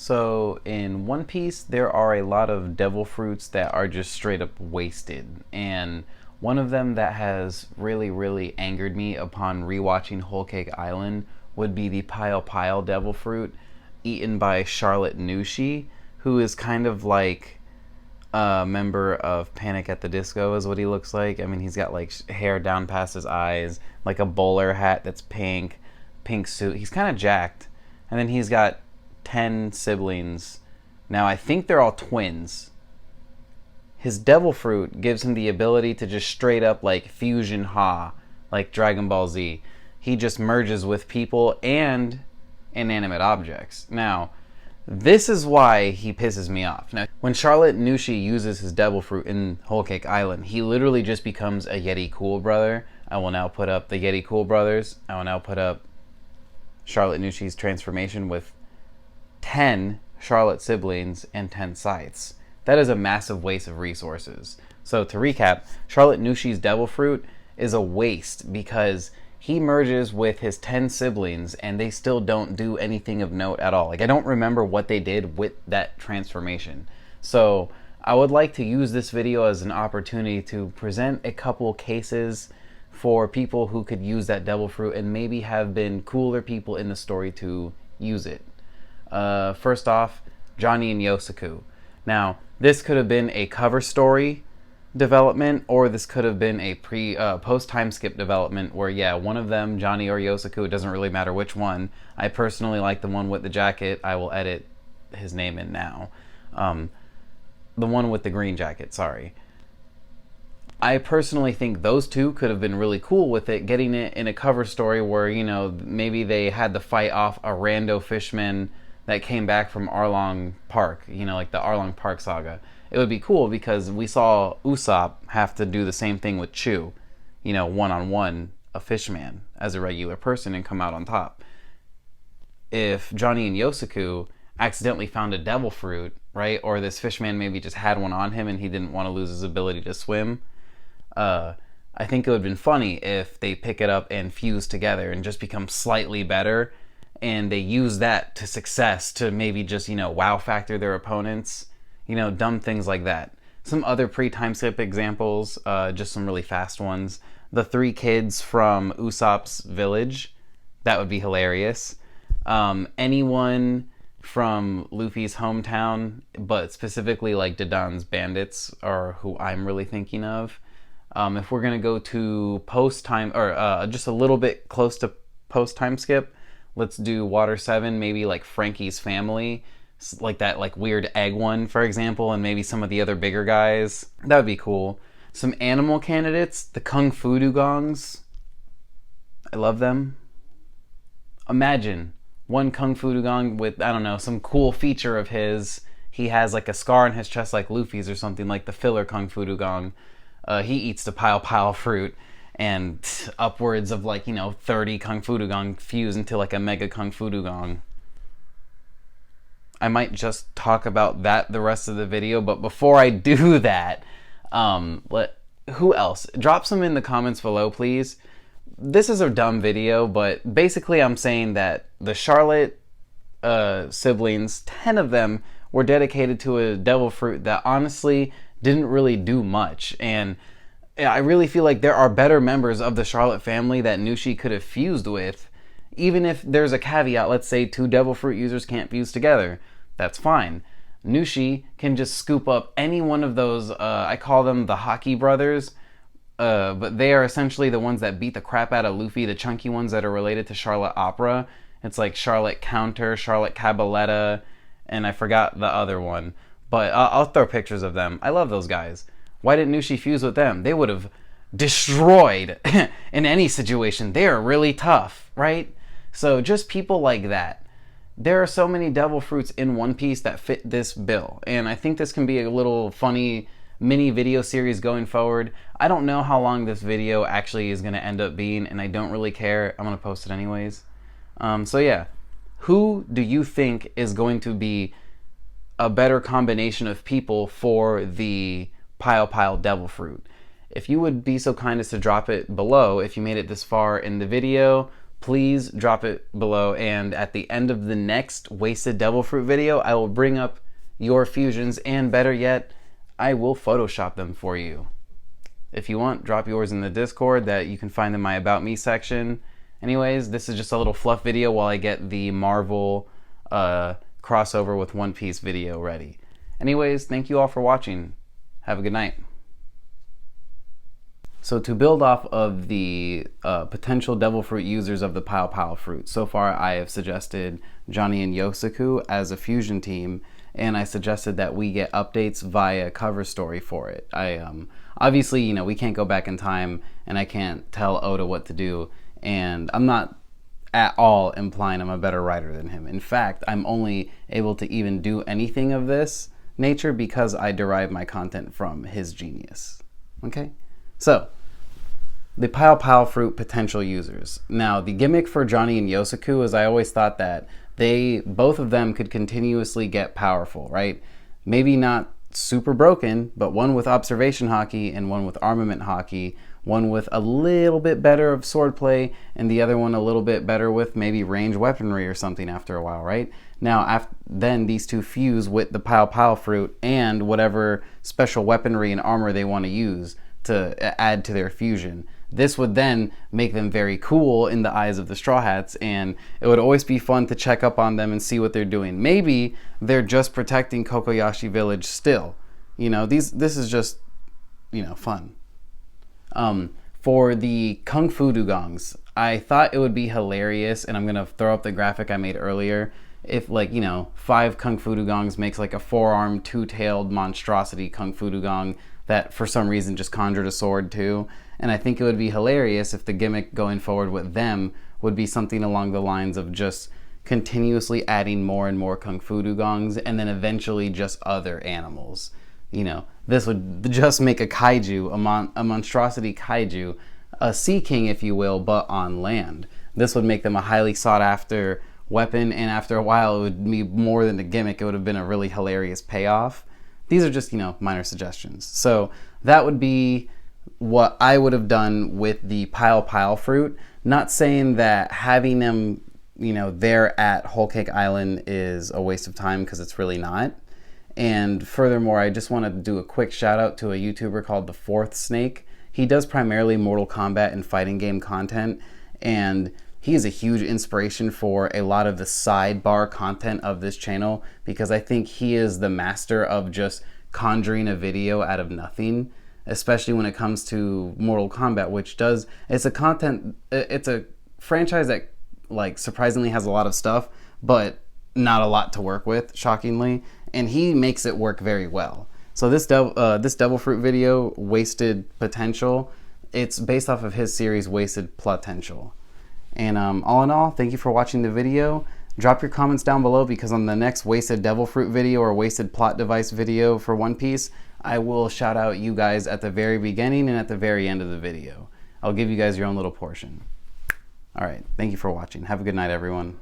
So in One Piece, there are a lot of devil fruits that are just straight up wasted. And one of them that has really angered me upon rewatching Whole Cake Island would be the Pile Pile devil fruit eaten by Charlotte Nushi, who is kind of like a member of Panic at the Disco is what he looks like. I mean, he's got like hair down past his eyes, like a bowler hat that's pink suit. He's kind of jacked. And then he's got 10 siblings. Now, I think they're all twins. His devil fruit gives him the ability to just straight up like fusion Ha, like Dragon Ball Z. He just merges with people and inanimate objects. Now, this is why he pisses me off. Now, when Charlotte Nushi uses his devil fruit in Whole Cake Island, he literally just becomes a Yeti Cool Brother. I will now put up the Yeti Cool Brothers. I will now put up Charlotte Nushi's transformation with 10 Charlotte siblings and 10 scythes. That is a massive waste of resources. So to recap, Charlotte Nushi's devil fruit is a waste because he merges with his 10 siblings and they still don't do anything of note at all. Like, I don't remember what they did with that transformation. So I would like to use this video as an opportunity to present a couple cases for people who could use that devil fruit and maybe have been cooler people in the story to use it. First off, Johnny and Yosaku. Now, this could have been a cover story development, or this could have been a post time skip development where, yeah, one of them, Johnny or Yosaku, it doesn't really matter which one. I personally like the one with the jacket. I will edit his name in now. The one with the green jacket, sorry. I personally think those two could have been really cool with it, getting it in a cover story where, you know, maybe they had to fight off a rando fishman that came back from Arlong Park, you know, like the Arlong Park saga. It would be cool because we saw Usopp have to do the same thing with Chu, you know, one-on-one, a fishman, as a regular person and come out on top. If Johnny and Yosaku accidentally found a devil fruit, right, or this fishman maybe just had one on him and he didn't want to lose his ability to swim, I think it would have been funny if they pick it up and fuse together and just become slightly better, and they use that to success to maybe just, you know, wow factor their opponents, you know, dumb things like that. Some other pre-time skip examples, just some really fast ones. The 3 kids from Usopp's village, that would be hilarious. Anyone from Luffy's hometown, but specifically like Dadan's bandits are who I'm really thinking of. If we're gonna go to post-time, or just a little bit close to post-time skip, let's do Water 7, maybe like Frankie's family, like that like weird egg one, for example, and maybe some of the other bigger guys. That would be cool. Some animal candidates, the Kung Fu Dugongs. I love them. Imagine one Kung Fu Dugong with, I don't know, some cool feature of his. He has like a scar on his chest like Luffy's or something, like the filler Kung Fu Dugong. He eats the Pile fruit, and upwards of like, you know, 30 Kung Fu Dugong fuse into like a mega Kung Fu Dugong. I might just talk about that the rest of the video, but before I do that, who else? Drop some in the comments below, please. This is a dumb video, but basically I'm saying that the Charlotte siblings, 10 of them, were dedicated to a devil fruit that honestly didn't really do much, and I really feel like there are better members of the Charlotte family that Nushi could have fused with. Even if there's a caveat, let's say 2 devil fruit users can't fuse together, that's fine. Nushi can just scoop up any one of those, I call them the hockey brothers, but they are essentially the ones that beat the crap out of Luffy, the chunky ones that are related to Charlotte Opera. It's like Charlotte Counter, Charlotte Cabaletta, and I forgot the other one. But I'll throw pictures of them. I love those guys. Why didn't Nushi fuse with them? They would have destroyed in any situation. They are really tough, right? So just people like that. There are so many devil fruits in One Piece that fit this bill. And I think this can be a little funny mini video series going forward. I don't know how long this video actually is going to end up being, and I don't really care. I'm going to post it anyways. So yeah, who do you think is going to be a better combination of people for the Pile devil fruit? If you would be so kind as to drop it below, if you made it this far in the video, please drop it below. And at the end of the next wasted devil fruit video, I will bring up your fusions, and better yet, I will Photoshop them for you. If you want, drop yours in the Discord that you can find in my About Me section. Anyways, this is just a little fluff video while I get the Marvel crossover with One Piece video ready. Anyways, thank you all for watching. Have a good night. So to build off of the potential devil fruit users of the Pow Pow fruit, so far I have suggested Johnny and Yosaku as a fusion team, and I suggested that we get updates via cover story for it. Obviously, you know, we can't go back in time, and I can't tell Oda what to do, and I'm not at all implying I'm a better writer than him. In fact, I'm only able to even do anything of this nature because I derive my content from his genius. Okay? So, the Pow Pow fruit potential users. Now, the gimmick for Johnny and Yosaku is I always thought that both of them could continuously get powerful, right? Maybe not super broken, but one with observation haki and one with armament haki, one with a little bit better of swordplay and the other one a little bit better with maybe range weaponry or something after a while, right? Now, then these two fuse with the Pow Pow fruit and whatever special weaponry and armor they want to use to add to their fusion. This would then make them very cool in the eyes of the Straw Hats, and it would always be fun to check up on them and see what they're doing. Maybe they're just protecting Kokoyashi Village still. You know, this is just, you know, fun. For the Kung Fu Dugongs, I thought it would be hilarious, and I'm gonna throw up the graphic I made earlier, if, like, you know, 5 Kung Fu Dugongs makes like a 4-armed, 2-tailed monstrosity Kung Fu Dugong that for some reason just conjured a sword too. And I think it would be hilarious if the gimmick going forward with them would be something along the lines of just continuously adding more and more Kung Fu Dugongs, and then eventually just other animals. You know, this would just make a kaiju, a monstrosity kaiju, a sea king, if you will, but on land. This would make them a highly sought after weapon, and after a while it would be more than a gimmick. It would have been a really hilarious payoff. These are just, you know, minor suggestions. So that would be what I would have done with the Pow Pow fruit. Not saying that having them, you know, there at Whole Cake Island is a waste of time, because it's really not. And furthermore, I just want to do a quick shout out to a YouTuber called The Fourth Snake. He does primarily Mortal Kombat and fighting game content, and he is a huge inspiration for a lot of the sidebar content of this channel, because I think he is the master of just conjuring a video out of nothing, especially when it comes to Mortal Kombat, which it's a franchise that, like, surprisingly has a lot of stuff, but not a lot to work with, shockingly, and he makes it work very well. So this Devil Fruit video, Wasted Potential, it's based off of his series Wasted Potential. And all in all, thank you for watching the video. Drop your comments down below, because on the next Wasted Devil Fruit video or Wasted Plot Device video for One Piece, I will shout out you guys at the very beginning and at the very end of the video. I'll give you guys your own little portion. Alright, thank you for watching. Have a good night, everyone.